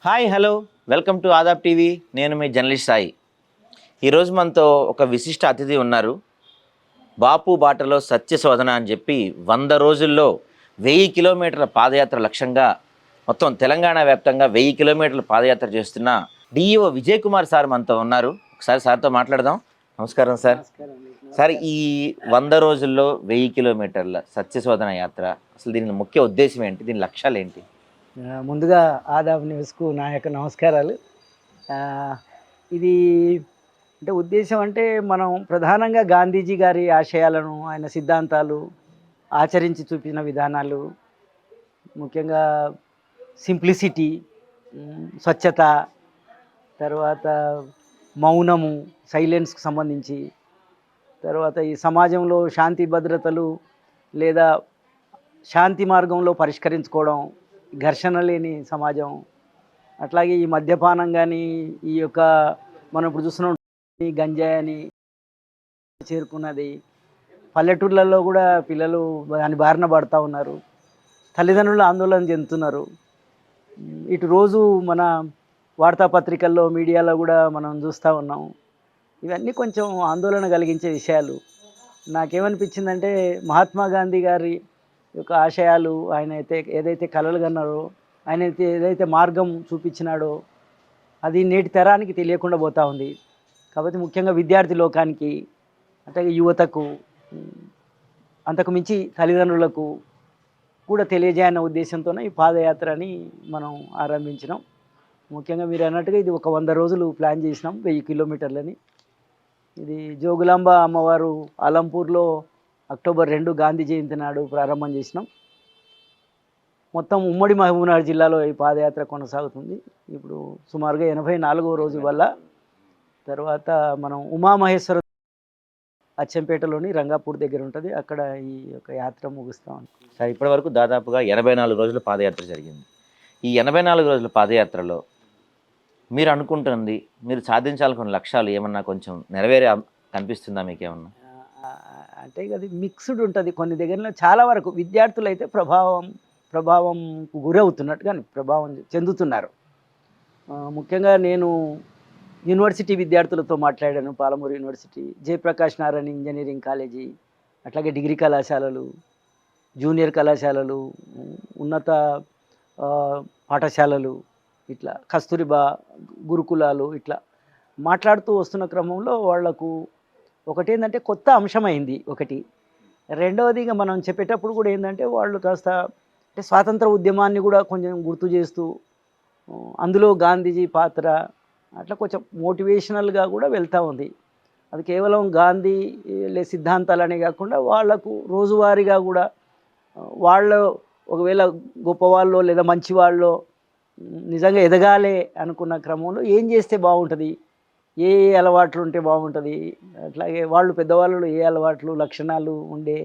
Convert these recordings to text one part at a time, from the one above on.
Hi hello welcome to Aadab TV. నేను మీ journalist Sai. ఈరోజు మనతో ఒక విశిష్ట అతిథి ఉన్నారు. బాపు బాటలో సత్యశోధన అని చెప్పి 100 రోజుల్లో 1000 కిలోమీటర్ల పాదయాత్ర లక్ష్యంగా మొత్తం తెలంగాణ వ్యాప్తంగా 1000 కిలోమీటర్ల పాదయాత్ర చేస్తున్న డిఈఓ విజయ్ కుమార్ సార్ మనతో ఉన్నారు. ఒకసారి సార్తో మాట్లాడదాం. నమస్కారం సార్. సార్, ఈ 100 రోజుల్లో 1000 కిలోమీటర్ల సత్యశోధన యాత్ర అసలు దీని ముఖ్య ఉద్దేశం ఏంటి? దీని లక్ష్యాలు ఏంటి? ముందుగా ఆదాబ్ న్యూస్కు నా యొక్క నమస్కారాలు. ఆ, ఇది అంటే ఉద్దేశం అంటే మనం ప్రధానంగా గాంధీజీ గారి ఆశయాలను, ఆయన సిద్ధాంతాలు, ఆచరించి చూపిన విధానాలు, ముఖ్యంగా సింప్లిసిటీ, స్వచ్ఛత, తర్వాత మౌనము, సైలెన్స్కి సంబంధించి, తర్వాత ఈ సమాజంలో శాంతి భద్రతలు లేదా శాంతి మార్గంలో పరిష్కరించుకోవడం, ఘర్షణ లేని సమాజం, అట్లాగే ఈ మద్యపానం కానీ ఈ యొక్క మనం ఇప్పుడు చూస్తున్నాం ఈ గంజాయి అని చేరుకున్నది. పల్లెటూళ్ళల్లో కూడా పిల్లలు దాని బారిన పడుతూ ఉన్నారు, తల్లిదండ్రులు ఆందోళన చెందుతున్నారు. ఇటు రోజు మన వార్తాపత్రికల్లో మీడియాలో కూడా మనం చూస్తూ ఉన్నాం. ఇవన్నీ కొంచెం ఆందోళన కలిగించే విషయాలు. నాకేమనిపించిందంటే మహాత్మా గాంధీ గారి యొక్క ఆశయాలు, ఆయన అయితే ఏదైతే కలలు కన్నారో, ఆయన అయితే ఏదైతే మార్గం చూపించినాడో అది నేటి తరానికి తెలియకుండా పోతూ ఉంది. కాబట్టి ముఖ్యంగా విద్యార్థి లోకానికి, అట్లాగే యువతకు, అంతకు మించి తల్లిదండ్రులకు కూడా తెలియజేయన్న ఉద్దేశంతోనే ఈ పాదయాత్రని మనం ఆరంభించినాం. ముఖ్యంగా మీరు అన్నట్టుగా ఇది ఒక 100 రోజులు ప్లాన్ చేసినాం, 1000 కిలోమీటర్లని. ఇది జోగులాంబ అమ్మవారు అలంపూర్లో అక్టోబర్ 2 గాంధీ జయంతి నాడు ప్రారంభం చేసినాం. మొత్తం ఉమ్మడి మహబూబ్నగర్ జిల్లాలో ఈ పాదయాత్ర కొనసాగుతుంది. ఇప్పుడు సుమారుగా 84వ రోజు వల్ల. తర్వాత మనం ఉమామహేశ్వర అచ్చంపేటలోని రంగాపూర్ దగ్గర ఉంటుంది, అక్కడ ఈ యొక్క యాత్ర ముగిస్తాం. సార్, ఇప్పటి వరకు దాదాపుగా 84 రోజుల పాదయాత్ర జరిగింది. ఈ 84 రోజుల పాదయాత్రలో మీరు అనుకుంటుంది, మీరు సాధించాలనుకున్న లక్ష్యాలు ఏమన్నా కొంచెం నెరవేరే కనిపిస్తుందా మీకేమన్నా? అంటే అది మిక్స్డ్ ఉంటుంది. కొన్ని దగ్గరలో చాలా వరకు విద్యార్థులు అయితే ప్రభావం గురవుతున్నట్టుగా ప్రభావం చెందుతున్నారు. ముఖ్యంగా నేను యూనివర్సిటీ విద్యార్థులతో మాట్లాడాను. Palamuru university, Jayaprakash Narayana engineering college, అట్లాగే డిగ్రీ కళాశాలలు, జూనియర్ కళాశాలలు, ఉన్నత పాఠశాలలు, ఇట్లా కస్తూరిబా గురుకులాలు, ఇట్లా మాట్లాడుతూ వస్తున్న క్రమంలో వాళ్లకు ఒకటి ఏంటంటే కొత్త అంశమైంది ఒకటి. రెండవదిగా మనం చెప్పేటప్పుడు కూడా ఏంటంటే వాళ్ళు కాస్త అంటే స్వాతంత్ర ఉద్యమాన్ని కూడా కొంచెం గుర్తు చేస్తూ, అందులో గాంధీజీ పాత్ర అట్లా కొంచెం మోటివేషనల్గా కూడా వెళ్తూ ఉంది. అది కేవలం గాంధీ సిద్ధాంతాలనే కాకుండా వాళ్లకు రోజువారీగా కూడా వాళ్ళు ఒకవేళ గొప్పవాళ్ళో లేదా మంచివాళ్ళో నిజంగా ఎదగాలి అనుకున్న క్రమంలో ఏం చేస్తే బాగుంటుంది, ఏ అలవాట్లు ఉంటే బాగుంటుంది, అట్లాగే వాళ్ళు పెద్దవాళ్ళు ఏ అలవాట్లు లక్షణాలు ఉండే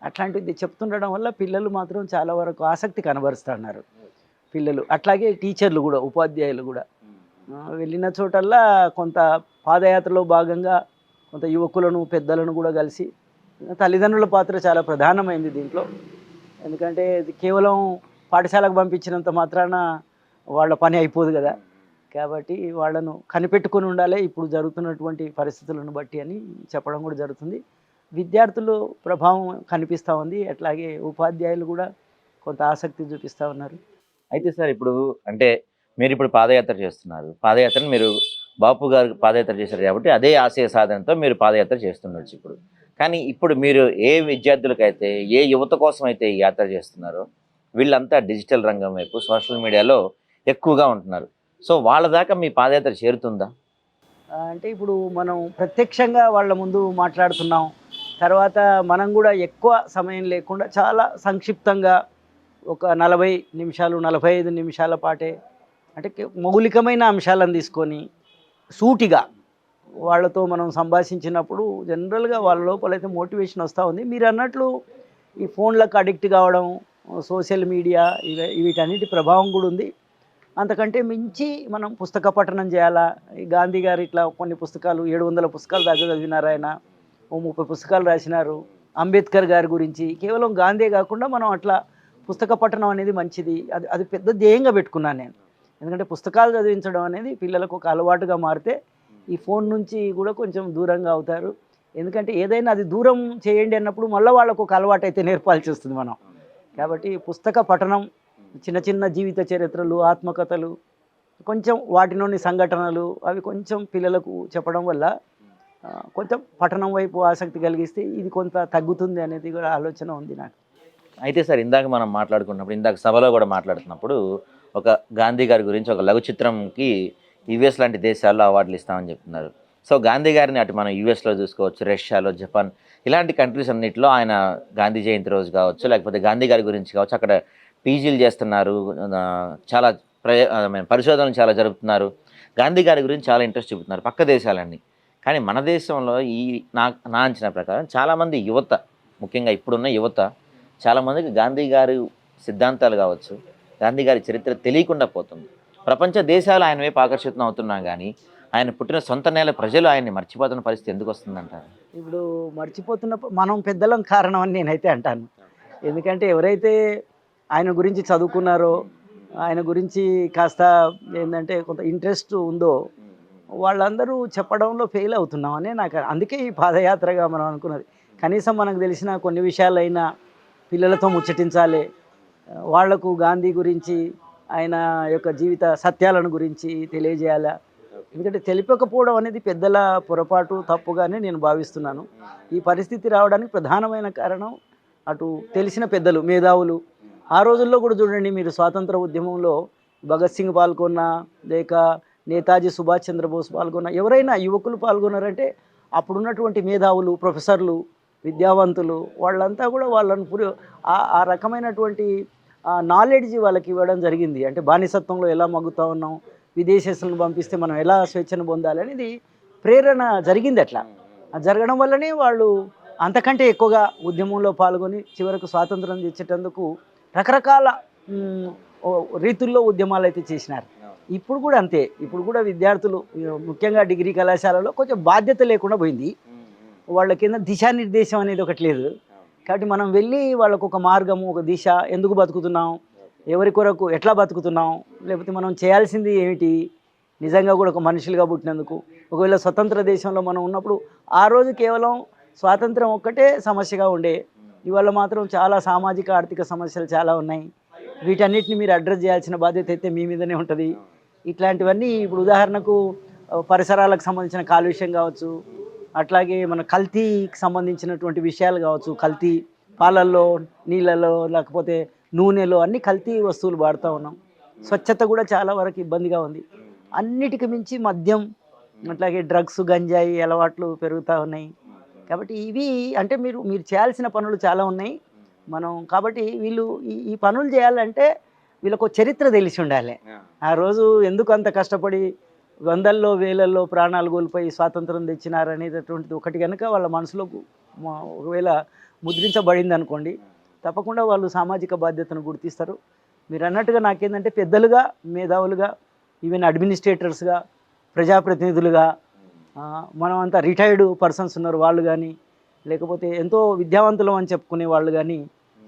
అట్లాంటిది చెప్తుండడం వల్ల పిల్లలు మాత్రం చాలా వరకు ఆసక్తి కనబరుస్తున్నారు పిల్లలు. అట్లాగే టీచర్లు కూడా, ఉపాధ్యాయులు కూడా వెళ్ళిన చోటల్లా కొంత పాదయాత్రలో భాగంగా కొంత యువకులను పెద్దలను కూడా కలిసి, తల్లిదండ్రుల పాత్ర చాలా ప్రధానమైంది దీంట్లో. ఎందుకంటే ఇది కేవలం పాఠశాలకు పంపించినంత మాత్రాన వాళ్ళ పని అయిపోదు కదా. కాబట్టి వాళ్ళను కనిపెట్టుకొని ఉండాలి ఇప్పుడు జరుగుతున్నటువంటి పరిస్థితులను బట్టి అని చెప్పడం కూడా జరుగుతుంది. విద్యార్థులు ప్రభావం కనిపిస్తూ ఉంది, అట్లాగే ఉపాధ్యాయులు కూడా కొంత ఆసక్తి చూపిస్తూ ఉన్నారు. అయితే సార్, ఇప్పుడు అంటే మీరు ఇప్పుడు పాదయాత్ర చేస్తున్నారు. పాదయాత్రను మీరు బాపు గారు పాదయాత్ర చేశారు కాబట్టి అదే ఆశయ సాధనతో మీరు పాదయాత్ర చేస్తుండొచ్చు ఇప్పుడు. కానీ ఇప్పుడు మీరు ఏ విద్యార్థులకైతే, ఏ యువత కోసం అయితే ఈ యాత్ర చేస్తున్నారో వీళ్ళంతా డిజిటల్ రంగం వైపు, సోషల్ మీడియాలో ఎక్కువగా ఉంటున్నారు. సో వాళ్ళ దాకా మీ పాదయాత్ర చేరుతుందా? అంటే ఇప్పుడు మనం ప్రత్యక్షంగా వాళ్ళ ముందు మాట్లాడుతున్నాం. తర్వాత మనం కూడా ఎక్కువ సమయం లేకుండా చాలా సంక్షిప్తంగా ఒక 40 నిమిషాలు 45 నిమిషాల పాటే అంటే మౌలికమైన అంశాలను తీసుకొని సూటిగా వాళ్ళతో మనం సంభాషించినప్పుడు జనరల్గా వాళ్ళ లోపలైతే మోటివేషన్ వస్తూ ఉంది. మీరు అన్నట్లు ఈ ఫోన్లకు అడిక్ట్ కావడం, సోషల్ మీడియా వీటన్నిటి ప్రభావం కూడా ఉంది. అంతకంటే మించి మనం పుస్తక పఠనం చేయాలా. ఈ గాంధీ గారు ఇట్లా కొన్ని పుస్తకాలు 700 పుస్తకాలు దాకా చదివినారు ఆయన, ఓ 30 పుస్తకాలు రాసినారు. అంబేద్కర్ గారి గురించి కేవలం గాంధీ కాకుండా మనం అట్లా పుస్తక పఠనం అనేది మంచిది. అది అది పెద్ద ధ్యేయంగా పెట్టుకున్నాను నేను. ఎందుకంటే పుస్తకాలు చదివించడం అనేది పిల్లలకు ఒక అలవాటుగా మారితే ఈ ఫోన్ నుంచి కూడా కొంచెం దూరంగా అవుతారు. ఎందుకంటే ఏదైనా అది దూరం చేయండి అన్నప్పుడు మళ్ళీ వాళ్ళకు ఒక అలవాటు అయితే నేర్పాల్సి వస్తుంది మనం. కాబట్టి పుస్తక పఠనం, చిన్న చిన్న జీవిత చరిత్రలు, ఆత్మకథలు, కొంచెం వాటిలోని సంఘటనలు అవి కొంచెం పిల్లలకు చెప్పడం వల్ల కొంచెం పఠనం వైపు ఆసక్తి కలిగిస్తే ఇది కొంత తగ్గుతుంది అనేది కూడా ఆలోచన ఉంది నాకు. అయితే సార్ ఇందాక మనం మాట్లాడుకున్నప్పుడు, ఇందాక సభలో కూడా మాట్లాడుతున్నప్పుడు ఒక గాంధీ గారి గురించి ఒక లఘు చిత్రంకి యుఎస్ లాంటి దేశాల్లో అవార్డులు ఇస్తామని చెప్తున్నారు. సో గాంధీ గారిని అటు మనం యుఎస్లో చూసుకోవచ్చు, రష్యాలో, జపాన్ ఇలాంటి కంట్రీస్ అన్నింటిలో ఆయన గాంధీ జయంతి రోజు కావచ్చు, లేకపోతే గాంధీ గారి గురించి కావచ్చు, అక్కడ పీజీలు చేస్తున్నారు, చాలా పరిశోధనలు చాలా జరుపుతున్నారు, గాంధీ గారి గురించి చాలా ఇంట్రెస్ట్ చూపుతున్నారు పక్క దేశాలన్నీ. కానీ మన దేశంలో నా అంచనా ప్రకారం చాలామంది యువత, ముఖ్యంగా ఇప్పుడున్న యువత చాలామందికి గాంధీ గారి సిద్ధాంతాలు కావచ్చు, గాంధీ గారి చరిత్ర తెలియకుండా పోతుంది. ప్రపంచ దేశాలు ఆయన వైపు ఆకర్షితం అవుతున్నా కానీ ఆయన పుట్టిన సొంత నేల ప్రజలు ఆయన్ని మర్చిపోతున్న పరిస్థితి ఎందుకు వస్తుందంటారు? ఇప్పుడు మర్చిపోతున్న మనం పెద్దలం కారణం అని నేనైతే అంటాను. ఎందుకంటే ఎవరైతే ఆయన గురించి చదువుకున్నారో, ఆయన గురించి కాస్త ఏంటంటే కొంత ఇంట్రెస్ట్ ఉందో వాళ్ళందరూ చెప్పడంలో ఫెయిల్ అవుతున్నామని నాకు. అందుకే ఈ పాదయాత్రగా మనం అనుకున్నది. కనీసం మనకు తెలిసిన కొన్ని విషయాలైనా పిల్లలతో ముచ్చటించాలి, వాళ్లకు గాంధీ గురించి, ఆయన యొక్క జీవిత సత్యాలను గురించి తెలియజేయాలా. ఎందుకంటే తెలిపకపోవడం అనేది పెద్దల పొరపాటు, తప్పుగానే నేను భావిస్తున్నాను. ఈ పరిస్థితి రావడానికి ప్రధానమైన కారణం అటు తెలిసిన పెద్దలు, మేధావులు. ఆ రోజుల్లో కూడా చూడండి మీరు, స్వాతంత్ర ఉద్యమంలో భగత్ సింగ్ పాల్గొన్నా, లేక నేతాజీ సుభాష్ చంద్రబోస్ పాల్గొన్నా, ఎవరైనా యువకులు పాల్గొన్నారంటే అప్పుడున్నటువంటి మేధావులు, ప్రొఫెసర్లు, విద్యావంతులు వాళ్ళంతా కూడా వాళ్ళను ఆ రకమైనటువంటి నాలెడ్జ్ వాళ్ళకి ఇవ్వడం జరిగింది. అంటే బానిసత్వంలో ఎలా మగ్గుతూ ఉన్నాం, విదేశీయులను పంపిస్తే మనం ఎలా స్వేచ్ఛను పొందాలి అనేది ప్రేరణ జరిగింది. అట్లా జరగడం వల్లనే వాళ్ళు అంతకంటే ఎక్కువగా ఉద్యమంలో పాల్గొని చివరకు స్వాతంత్రం తెచ్చేటందుకు రకరకాల రీతుల్లో ఉద్యమాలు అయితే చేసినారు. ఇప్పుడు కూడా అంతే. ఇప్పుడు కూడా విద్యార్థులు ముఖ్యంగా డిగ్రీ కళాశాలలో కొంచెం బాధ్యత లేకుండా పోయింది. వాళ్ళ కింద దిశానిర్దేశం అనేది ఒకటి లేదు. కాబట్టి మనం వెళ్ళి వాళ్ళకు ఒక మార్గము, ఒక దిశ, ఎందుకు బతుకుతున్నాం, ఎవరి కొరకు ఎట్లా బతుకుతున్నాం, లేకపోతే మనం చేయాల్సింది ఏమిటి, నిజంగా కూడా ఒక మనుషులుగా పుట్టినందుకు. ఒకవేళ స్వతంత్ర దేశంలో మనం ఉన్నప్పుడు ఆ రోజు కేవలం స్వాతంత్రం ఒక్కటే సమస్యగా ఉండే, ఇవాళ మాత్రం చాలా సామాజిక ఆర్థిక సమస్యలు చాలా ఉన్నాయి. వీటన్నిటిని మీరు అడ్రస్ చేయాల్సిన బాధ్యత అయితే మీ మీదనే ఉంటుంది. ఇట్లాంటివన్నీ ఇప్పుడు ఉదాహరణకు పరిసరాలకు సంబంధించిన కాలుష్యం కావచ్చు, అట్లాగే మన కల్తీకి సంబంధించినటువంటి విషయాలు కావచ్చు, కల్తీ పాలల్లో, నీళ్ళలో, లేకపోతే నూనెలో అన్ని కల్తీ వస్తువులు వాడుతూ ఉన్నాం. స్వచ్ఛత కూడా చాలా వరకు ఇబ్బందిగా ఉంది. అన్నిటికి మించి మద్యం, అట్లాగే డ్రగ్స్, గంజాయి అలవాట్లు పెరుగుతూ ఉన్నాయి. కాబట్టి ఇవి అంటే మీరు చేయాల్సిన పనులు చాలా ఉన్నాయి మనం. కాబట్టి వీళ్ళు ఈ పనులు చేయాలంటే వీళ్ళకు చరిత్ర తెలిసి ఉండాలి. ఆ రోజు ఎందుకు అంత కష్టపడి వందల్లో వేలల్లో ప్రాణాలు కోల్పోయి స్వాతంత్రం తెచ్చినారనేటటువంటిది ఒకటి కనుక వాళ్ళ మనసులో ఒకవేళ ముద్రించబడింది అనుకోండి, తప్పకుండా వాళ్ళు సామాజిక బాధ్యతను గుర్తిస్తారు. మీరు అన్నట్టుగా నాకేంటంటే పెద్దలుగా, మేధావులుగా, ఈవెన్ అడ్మినిస్ట్రేటర్స్గా, ప్రజాప్రతినిధులుగా, మనం అంతా రిటైర్డ్ పర్సన్స్ ఉన్నారు వాళ్ళు కానీ, లేకపోతే ఎంతో విద్యావంతులం అని చెప్పుకునే వాళ్ళు కానీ,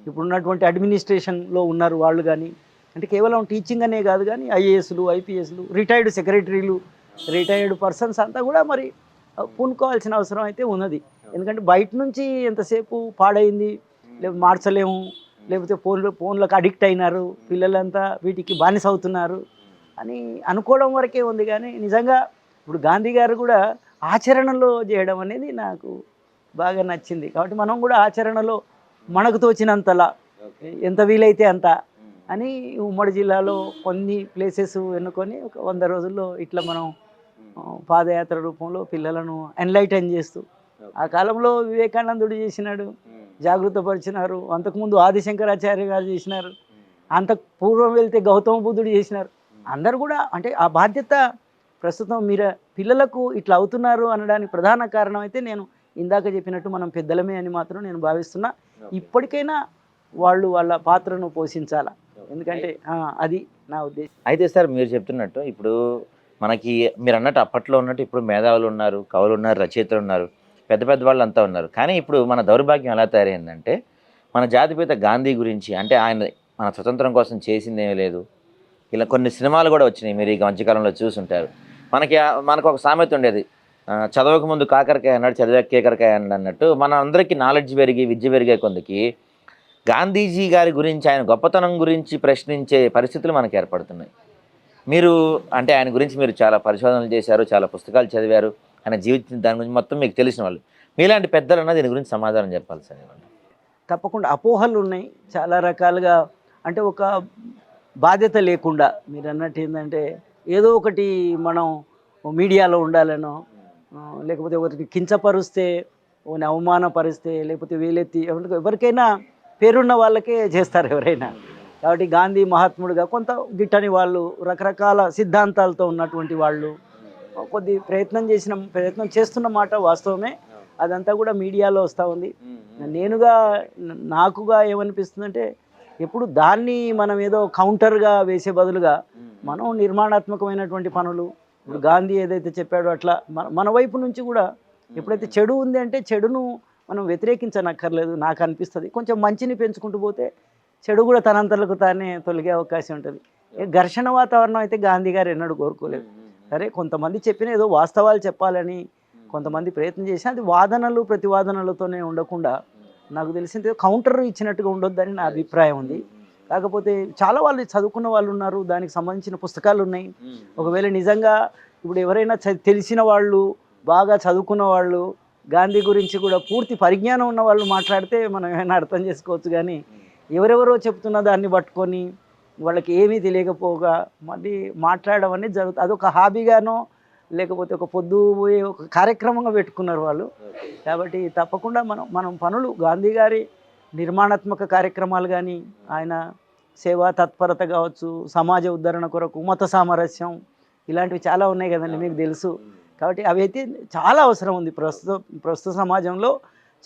ఇప్పుడున్నటువంటి అడ్మినిస్ట్రేషన్లో ఉన్నారు వాళ్ళు కానీ, అంటే కేవలం టీచింగ్ అనే కాదు కానీ ఐఏఎస్లు, ఐపీఎస్లు, రిటైర్డ్ సెక్రటరీలు, రిటైర్డ్ పర్సన్స్ అంతా కూడా మరి పూనుకోవాల్సిన అవసరం అయితే ఉన్నది. ఎందుకంటే బయట నుంచి ఎంతసేపు పాడైంది, లేకపోతే మార్చలేము, లేకపోతే ఫోన్లకు అడిక్ట్ అయినారు పిల్లలంతా, వీటికి బానిస అవుతున్నారు అని అనుకోవడం వరకే ఉంది. కానీ నిజంగా ఇప్పుడు గాంధీ గారు కూడా ఆచరణలో చేయడం అనేది నాకు బాగా నచ్చింది. కాబట్టి మనం కూడా ఆచరణలో మనకు తోచినంతలా ఎంత వీలైతే అంత అని ఉమ్మడి జిల్లాలో కొన్ని ప్లేసెస్ ఎన్నుకొని ఒక 100 రోజుల్లో ఇట్లా మనం పాదయాత్ర రూపంలో పిల్లలను ఎన్లైటన్ చేస్తూ, ఆ కాలంలో వివేకానందుడు చేసినాడు, జాగృతపరిచినారు. అంతకుముందు ఆదిశంకరాచార్య గారు చేసినారు, అంత పూర్వం వెళ్తే గౌతమ బుద్ధుడు చేసినారు. అందరు కూడా అంటే ఆ బాధ్యత ప్రస్తుతం మీరు పిల్లలకు ఇట్లా అవుతున్నారు అనడానికి ప్రధాన కారణం అయితే నేను ఇందాక చెప్పినట్టు మనం పెద్దలమే అని మాత్రం నేను భావిస్తున్నా. ఇప్పటికైనా వాళ్ళు వాళ్ళ పాత్రను పోషించాల. ఎందుకంటే అది నా ఉద్దేశం. అయితే సార్ మీరు చెప్తున్నట్టు ఇప్పుడు మనకి మీరు అన్నట్టు అప్పట్లో ఉన్నట్టు ఇప్పుడు మేధావులు ఉన్నారు, కవులు ఉన్నారు, రచయితలు ఉన్నారు, పెద్ద పెద్ద వాళ్ళు అంతా ఉన్నారు. కానీ ఇప్పుడు మన దౌర్భాగ్యం ఎలా తయారైందంటే మన జాతిపిత గాంధీ గురించి, అంటే ఆయన మన స్వతంత్రం కోసం చేసిందేమీ లేదు, ఇలా కొన్ని సినిమాలు కూడా వచ్చినాయి, మీరు ఈ మధ్యకాలంలో చూసుంటారు. మనకు ఒక సామెత ఉండేది, చదవక ముందు కాకరకాయ అన్నాడు, చదివాక కేకరకాయ అన్నట్టు మన అందరికీ నాలెడ్జ్ పెరిగి విద్య పెరిగే కొందికి గాంధీజీ గారి గురించి, ఆయన గొప్పతనం గురించి ప్రశ్నించే పరిస్థితులు మనకు ఏర్పడుతున్నాయి. మీరు అంటే ఆయన గురించి మీరు చాలా పరిశోధనలు చేశారు, చాలా పుస్తకాలు చదివారు, ఆయన జీవితం దాని గురించి మొత్తం మీకు తెలిసిన వాళ్ళు. మీలాంటి పెద్దలన్నా దీని గురించి సమాధానం చెప్పాలి సార్. తప్పకుండా అపోహలు ఉన్నాయి చాలా రకాలుగా. అంటే ఒక బాధ్యత లేకుండా మీరు అన్నట్టు ఏంటంటే ఏదో ఒకటి మనం మీడియాలో ఉండాలనో, లేకపోతే ఒకరికి కించపరుస్తే, ఓని అవమానపరిస్తే, లేకపోతే వేలెత్తి ఎవరికైనా పేరున్న వాళ్ళకే చేస్తారు ఎవరైనా. కాబట్టి గాంధీ మహాత్ముడుగా కొంత గిట్టని వాళ్ళు, రకరకాల సిద్ధాంతాలతో ఉన్నటువంటి వాళ్ళు కొద్ది ప్రయత్నం చేస్తున్న మాట వాస్తవమే. అదంతా కూడా మీడియాలో వస్తూ ఉంది. నాకుగా ఏమనిపిస్తుందంటే ఎప్పుడు దాన్ని మనం ఏదో కౌంటర్గా వేసే బదులుగా మనం నిర్మాణాత్మకమైనటువంటి పనులు, ఇప్పుడు గాంధీ ఏదైతే చెప్పాడో అట్లా మన వైపు నుంచి కూడా ఎప్పుడైతే చెడు ఉంది అంటే చెడును మనం వ్యతిరేకించనక్కర్లేదు. నాకు అనిపిస్తుంది కొంచెం మంచిని పెంచుకుంటూ పోతే చెడు కూడా తనంతలకు తానే తొలగే అవకాశం ఉంటుంది. ఘర్షణ వాతావరణం అయితే గాంధీ గారు ఎన్నడూ కోరుకోలేదు. సరే కొంతమంది చెప్పిన ఏదో వాస్తవాలు చెప్పాలని కొంతమంది ప్రయత్నం చేసి అది వాదనలు ప్రతివాదనలతోనే ఉండకుండా నాకు తెలిసింది కౌంటర్ ఇచ్చినట్టుగా ఉండొద్దని నా అభిప్రాయం ఉంది. కాకపోతే చాలా వాళ్ళు చదువుకున్న వాళ్ళు ఉన్నారు, దానికి సంబంధించిన పుస్తకాలు ఉన్నాయి. ఒకవేళ నిజంగా ఇప్పుడు ఎవరైనా తెలిసిన వాళ్ళు, బాగా చదువుకున్న వాళ్ళు, గాంధీ గురించి కూడా పూర్తి పరిజ్ఞానం ఉన్న వాళ్ళు మాట్లాడితే మనం ఏమైనా అర్థం చేసుకోవచ్చు. కానీ ఎవరెవరో చెప్తున్న దాన్ని పట్టుకొని వాళ్ళకి ఏమీ తెలియకపోగా మళ్ళీ మాట్లాడడం అనేది జరుగుతుంది. అదొక హాబీగానో లేకపోతే ఒక పొద్దు పోయే ఒక కార్యక్రమంగా పెట్టుకున్నారు వాళ్ళు. కాబట్టి తప్పకుండా మనం పనులు గాంధీ గారి నిర్మాణాత్మక కార్యక్రమాలు కానీ, ఆయన సేవా తత్పరత కావచ్చు, సమాజ ఉద్ధరణ కొరకు మత సామరస్యం, ఇలాంటివి చాలా ఉన్నాయి కదండి, మీకు తెలుసు. కాబట్టి అవి అయితే చాలా అవసరం ఉంది. ప్రస్తుత సమాజంలో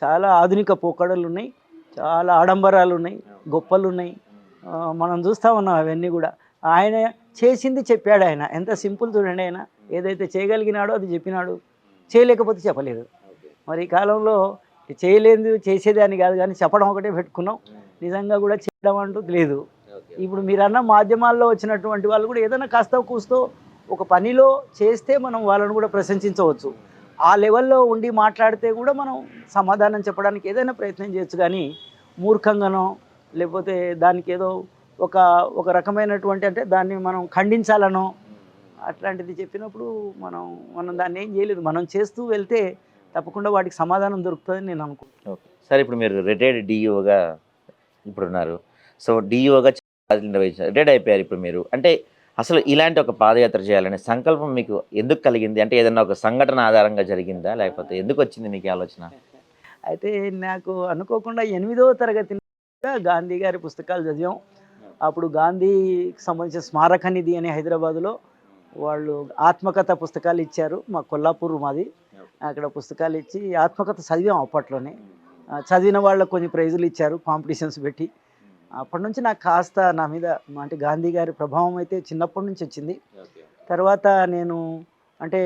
చాలా ఆధునిక పోకడలు ఉన్నాయి, చాలా ఆడంబరాలు ఉన్నాయి, గొప్పలు ఉన్నాయి. మనం చూస్తూ ఉన్నాం అవన్నీ కూడా. ఆయన చేసింది చెప్పాడు. ఆయన ఎంత సింపుల్ చూడండి. ఆయన ఏదైతే చేయగలిగినాడో అది చెప్పినాడు, చేయలేకపోతే చెప్పలేదు. మరి ఈ కాలంలో చేయలేదు చేసేది అని కాదు, కానీ చెప్పడం ఒకటే పెట్టుకున్నాం, నిజంగా కూడా చేయడం అంటూ లేదు. ఇప్పుడు మీరన్న మాధ్యమాల్లో వచ్చినటువంటి వాళ్ళు కూడా ఏదైనా కాస్త కూస్తో ఒక పనిలో చేస్తే మనం వాళ్ళని కూడా ప్రశంసించవచ్చు. ఆ లెవెల్లో ఉండి మాట్లాడితే కూడా మనం సమాధానం చెప్పడానికి ఏదైనా ప్రయత్నం చేయొచ్చు. కానీ మూర్ఖంగానో లేకపోతే దానికి ఏదో ఒక రకమైనటువంటి అంటే దాన్ని మనం ఖండించాలనో అట్లాంటిది చెప్పినప్పుడు మనం దాన్ని ఏం చేయలేదు. మనం చేస్తూ వెళ్తే తప్పకుండా వాటికి సమాధానం దొరుకుతుందని నేను అనుకుంటున్నాను. ఓకే సార్, ఇప్పుడు మీరు రిటైర్డ్ డిఈఓగా ఇప్పుడున్నారు. సో డిఈఓగా రిటైర్డ్ అయిపోయారు ఇప్పుడు మీరు. అంటే అసలు ఇలాంటి ఒక పాదయాత్ర చేయాలనే సంకల్పం మీకు ఎందుకు కలిగింది? అంటే ఏదైనా ఒక సంఘటన ఆధారంగా జరిగిందా, లేకపోతే ఎందుకు వచ్చింది మీకు ఆలోచన? అయితే నాకు అనుకోకుండా 8వ తరగతి గాంధీ గారి పుస్తకాలు చదివాం. అప్పుడు గాంధీకి సంబంధించిన స్మారక నిధి అని హైదరాబాదులో వాళ్ళు ఆత్మకథ పుస్తకాలు ఇచ్చారు. మా కొల్లాపూర్ మాది. అక్కడ పుస్తకాలు ఇచ్చి ఆత్మకథ చదివాం అప్పట్లోనే. చదివిన వాళ్ళకు కొన్ని ప్రైజులు ఇచ్చారు కాంపిటీషన్స్ పెట్టి. అప్పటి నుంచి నాకు కాస్త నా మీద అంటే గాంధీ గారి ప్రభావం అయితే చిన్నప్పటి నుంచి వచ్చింది. తర్వాత నేను అంటే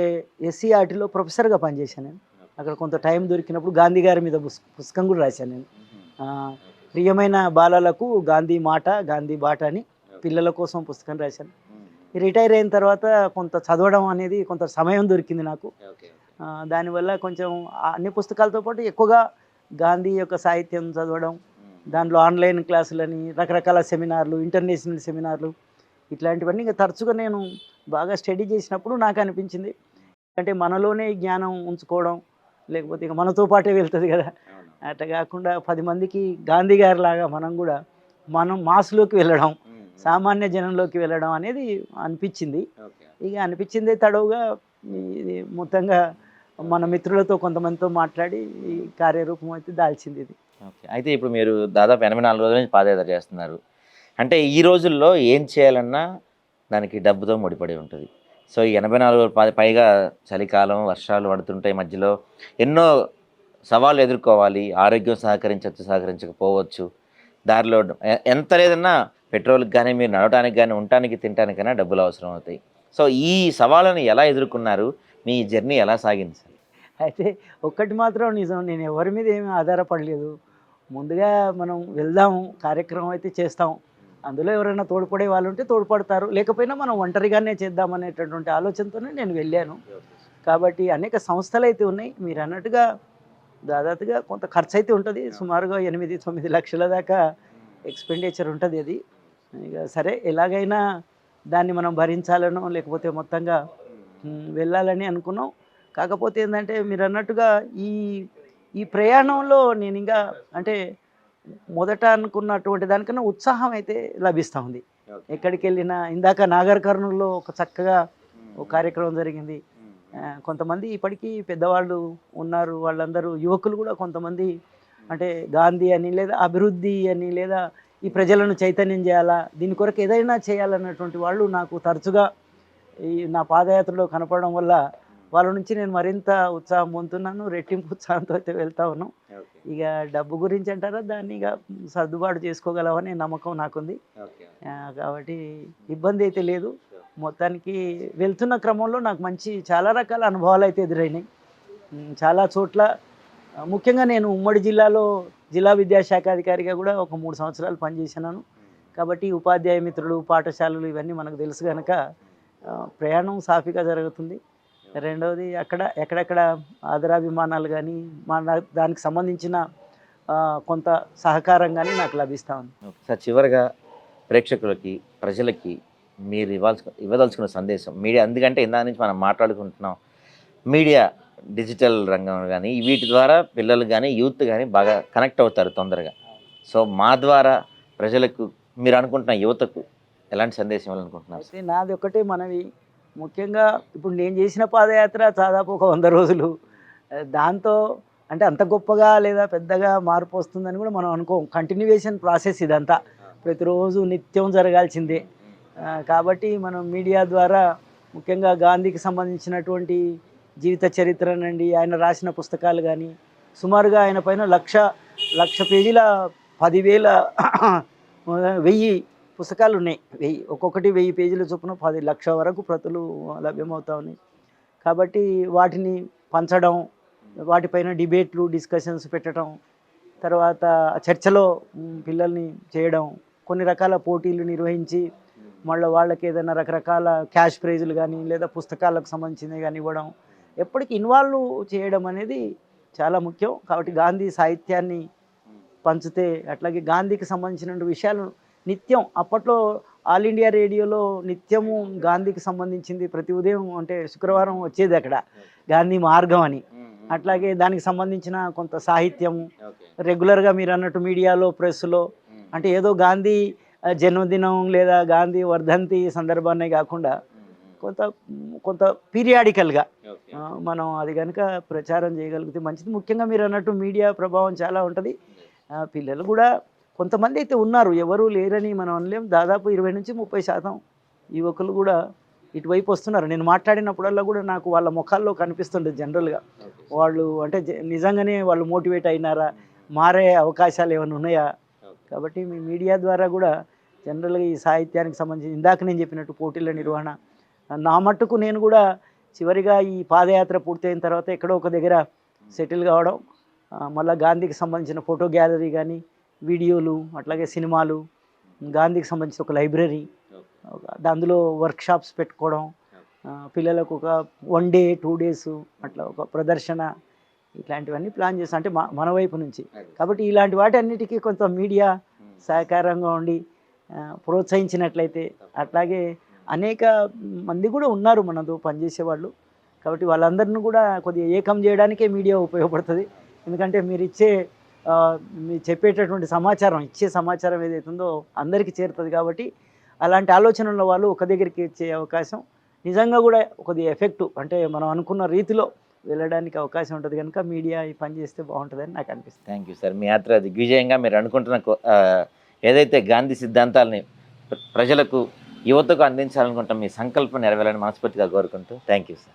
ఎస్సీఆర్టీలో ప్రొఫెసర్గా పనిచేశాను. నేను అక్కడ కొంత టైం దొరికినప్పుడు గాంధీ గారి మీద పుస్తకం కూడా రాశాను నేను. ప్రియమైన బాలలకు గాంధీ మాట గాంధీ బాట అని పిల్లల కోసం పుస్తకం రాశాను. రిటైర్ అయిన తర్వాత కొంత చదవడం అనేది కొంత సమయం దొరికింది నాకు. దానివల్ల కొంచెం అన్ని పుస్తకాలతో పాటు ఎక్కువగా గాంధీ యొక్క సాహిత్యం చదవడం, దాంట్లో ఆన్లైన్ క్లాసులని, రకరకాల సెమినార్లు, ఇంటర్నేషనల్ సెమినార్లు, ఇట్లాంటివన్నీ ఇంకా తరచుగా నేను బాగా స్టడీ చేసినప్పుడు నాకు అనిపించింది, అంటే మనలోనే జ్ఞానం ఉంచుకోవడం, లేకపోతే ఇక మనతో పాటే వెళ్తుంది కదా, అట్లా కాకుండా 10 మందికి గాంధీ గారి లాగా మనం మాస్లోకి వెళ్ళడం, సామాన్య జనంలోకి వెళ్ళడం అనేది అనిపించింది. ఇక అనిపించిందే తడవుగా ఇది మొత్తంగా మన మిత్రులతో కొంతమందితో మాట్లాడి ఈ కార్యరూపం అయితే దాల్చింది ఇది. ఓకే, అయితే ఇప్పుడు మీరు దాదాపు 84 రోజుల నుంచి పాదయాత్ర చేస్తున్నారు. అంటే ఈ రోజుల్లో ఏం చేయాలన్నా దానికి డబ్బుతో ముడిపడి ఉంటుంది. సో ఈ 84 పైగా చలికాలం, వర్షాలు పడుతుంటాయి, మధ్యలో ఎన్నో సవాళ్ళు ఎదుర్కోవాలి. ఆరోగ్యం సహకరించకపోవచ్చు, దారిలో ఎంత లేదన్నా పెట్రోల్కి కానీ, మీరు నడవడానికి కానీ, ఉండటానికి తినడానికైనా డబ్బులు అవసరం అవుతాయి. సో ఈ సవాళ్ళను ఎలా ఎదుర్కొన్నారు? మీ జర్నీ ఎలా సాగింది సార్? అయితే ఒక్కటి మాత్రం నిజం, నేను ఎవరి మీద ఏమీ ఆధారపడలేదు. ముందుగా మనం వెళ్దాము, కార్యక్రమం అయితే చేస్తాం, అందులో ఎవరైనా తోడ్పడే వాళ్ళు ఉంటే తోడ్పడతారు, లేకపోయినా మనం ఒంటరిగానే చేద్దామనేటటువంటి ఆలోచనతోనే నేను వెళ్ళాను. కాబట్టి అనేక సంస్థలు అయితే ఉన్నాయి. మీరు అన్నట్టుగా దాదాపుగా కొంత ఖర్చు అయితే ఉంటుంది. సుమారుగా 8-9 లక్షల దాకా ఎక్స్పెండిచర్ ఉంటుంది అది. ఇక సరే ఎలాగైనా దాన్ని మనం భరించాలనో లేకపోతే మొత్తంగా వెళ్ళాలని అనుకున్నాం. కాకపోతే ఏంటంటే మీరు అన్నట్టుగా ఈ ఈ ప్రయాణంలో నేను ఇంకా అంటే మొదట అనుకున్నటువంటి దానికన్నా ఉత్సాహం అయితే లభిస్తూ ఉంది. ఎక్కడికి వెళ్ళినా ఇందాక నాగర్ కర్నూలులో ఒక చక్కగా ఒక కార్యక్రమం జరిగింది. కొంతమంది ఇప్పటికీ పెద్దవాళ్ళు ఉన్నారు, వాళ్ళందరూ యువకులు కూడా కొంతమంది అంటే గాంధీ అని లేదా అభివృద్ధి అని లేదా ఈ ప్రజలను చైతన్యం చేయాలా, దీని కొరకు ఏదైనా చేయాలన్నటువంటి వాళ్ళు నాకు తరచుగా ఈ నా పాదయాత్రలో కనపడడం వల్ల వాళ్ళ నుంచి నేను మరింత ఉత్సాహం పొందుతున్నాను. రెట్టింపు ఉత్సాహంతో అయితే వెళ్తా ఉన్నాం. ఇక డబ్బు గురించి అంటారా, దాన్ని ఇక సర్దుబాటు చేసుకోగలమనే నమ్మకం నాకుంది. కాబట్టి ఇబ్బంది అయితే లేదు. మొత్తానికి వెళ్తున్న క్రమంలో నాకు చాలా రకాల అనుభవాలు అయితే ఎదురైనాయి. చాలా చోట్ల ముఖ్యంగా నేను ఉమ్మడి జిల్లాలో జిల్లా విద్యాశాఖ అధికారిగా కూడా ఒక 3 సంవత్సరాలు పనిచేసినాను. కాబట్టి ఉపాధ్యాయ మిత్రులు, పాఠశాలలు ఇవన్నీ మనకు తెలుసు కనుక ప్రయాణం సాఫీగా జరుగుతుంది. రెండవది ఎక్కడెక్కడ ఆదరాభిమానాలు కానీ దానికి సంబంధించిన కొంత సహకారం కానీ నాకు లభిస్తూ ఉంది. సార్, చివరిగా ప్రేక్షకులకి, ప్రజలకి మీరు ఇవ్వదలుచుకున్న సందేశం మీడియా, ఎందుకంటే ఇందా నుంచి మనం మాట్లాడుకుంటున్నాం, మీడియా డిజిటల్ రంగం కానీ వీటి ద్వారా పిల్లలు కానీ యూత్ కానీ బాగా కనెక్ట్ అవుతారు తొందరగా. సో మా ద్వారా ప్రజలకు, మీరు అనుకుంటున్న యువతకు ఎలాంటి సందేశం ఇవ్వాలనుకుంటున్నారు? అయితే నాది ఒకటే మనవి, ముఖ్యంగా ఇప్పుడు నేను చేసిన పాదయాత్ర దాదాపు ఒక 100 రోజులు. దాంతో అంటే అంత గొప్పగా లేదా పెద్దగా మార్పు వస్తుందని కూడా మనం అనుకోం. కంటిన్యూయేషన్ ప్రాసెస్ ఇదంతా, ప్రతిరోజు నిత్యం జరగాల్సిందే. కాబట్టి మనం మీడియా ద్వారా ముఖ్యంగా గాంధీకి సంబంధించినటువంటి జీవిత చరిత్రనండి, ఆయన రాసిన పుస్తకాలు కానీ సుమారుగా ఆయన పైన లక్ష పేజీల 10,000 1000 పుస్తకాలు ఉన్నాయి. 1000 ఒక్కొక్కటి 1000 పేజీల చొప్పున 10 లక్షల వరకు ప్రతులు లభ్యమవుతా ఉన్నాయి. కాబట్టి వాటిని పంచడం, వాటిపైన డిబేట్లు, డిస్కషన్స్ పెట్టడం, తర్వాత చర్చలో పిల్లల్ని చేయడం, కొన్ని రకాల పోటీలు నిర్వహించి మళ్ళీ వాళ్ళకి ఏదైనా రకరకాల క్యాష్ ప్రైజులు కానీ లేదా పుస్తకాలకు సంబంధించినవి కానీ ఇవ్వడం, ఎప్పటికీ ఇన్వాల్వ్ చేయడం అనేది చాలా ముఖ్యం. కాబట్టి గాంధీ సాహిత్యాన్ని పంచితే, అట్లాగే గాంధీకి సంబంధించిన విషయాలు నిత్యం అప్పట్లో ఆల్ ఇండియా రేడియోలో నిత్యము గాంధీకి సంబంధించింది ప్రతి ఉదయం అంటే శుక్రవారం వచ్చేది అక్కడ గాంధీ మార్గం అని. అట్లాగే దానికి సంబంధించిన కొంత సాహిత్యము రెగ్యులర్గా మీరు అన్నట్టు మీడియాలో, ప్రెస్లో అంటే ఏదో గాంధీ జన్మదినం లేదా గాంధీ వర్ధంతి సందర్భాన్నే కాకుండా కొంత పీరియాడికల్గా మనం అది కనుక ప్రచారం చేయగలిగితే మంచిది. ముఖ్యంగా మీరు అన్నట్టు మీడియా ప్రభావం చాలా ఉంటుంది. పిల్లలు కూడా కొంతమంది అయితే ఉన్నారు, ఎవరు లేరని మనం అనలేం. దాదాపు 20-30% యువకులు కూడా ఇటువైపు వస్తున్నారు. నేను మాట్లాడినప్పుడల్లా కూడా నాకు వాళ్ళ ముఖాల్లో కనిపిస్తుండేది జనరల్గా. వాళ్ళు అంటే నిజంగానే వాళ్ళు మోటివేట్ అయినారా, మారే అవకాశాలు ఏమైనా ఉన్నాయా. కాబట్టి మీ మీడియా ద్వారా కూడా జనరల్గా ఈ సాహిత్యానికి సంబంధించి ఇందాక నేను చెప్పినట్టు పోటీల నిర్వహణ, నా మట్టుకు నేను కూడా చివరిగా ఈ పాదయాత్ర పూర్తయిన తర్వాత ఎక్కడో ఒక దగ్గర సెటిల్ కావడం, మళ్ళీ గాంధీకి సంబంధించిన ఫోటో గ్యాలరీ కానీ, వీడియోలు, అట్లాగే సినిమాలు, గాంధీకి సంబంధించిన ఒక లైబ్రరీ, అందులో వర్క్షాప్స్ పెట్టుకోవడం, పిల్లలకు ఒక 1 డే 2 డేస్ అట్లా ఒక ప్రదర్శన, ఇట్లాంటివన్నీ ప్లాన్ చేస్తాం అంటే మన వైపు నుంచి. కాబట్టి ఇలాంటి వాటి అన్నిటికీ కొంత మీడియా సహకారంగా ఉండి ప్రోత్సహించినట్లయితే, అట్లాగే అనేక మంది కూడా ఉన్నారు మనతో పనిచేసేవాళ్ళు. కాబట్టి వాళ్ళందరినీ కూడా కొద్దిగా ఏకం చేయడానికే మీడియా ఉపయోగపడుతుంది. ఎందుకంటే మీరు చెప్పేటటువంటి సమాచారం ఏదైతుందో అందరికీ చేరుతుంది. కాబట్టి అలాంటి ఆలోచన ఉన్న వాళ్ళు ఒక దగ్గరికి ఇచ్చే అవకాశం నిజంగా కూడా కొద్దిగా ఎఫెక్టివ్ అంటే మనం అనుకున్న రీతిలో వెళ్ళడానికి అవకాశం ఉంటుంది. కనుక మీడియా ఈ పని చేస్తే బాగుంటుందని నాకు అనిపిస్తుంది. Thank you sir. మీ యాత్ర దిగ్విజయంగా మీరు అనుకుంటున్న ఏదైతే గాంధీ సిద్ధాంతాలని ప్రజలకు, యువతకు అందించాలనుకుంటాం, మీ సంకల్పం నెరవేరాలని మనస్ఫూర్తిగా కోరుకుంటూ థ్యాంక్ యూ సార్.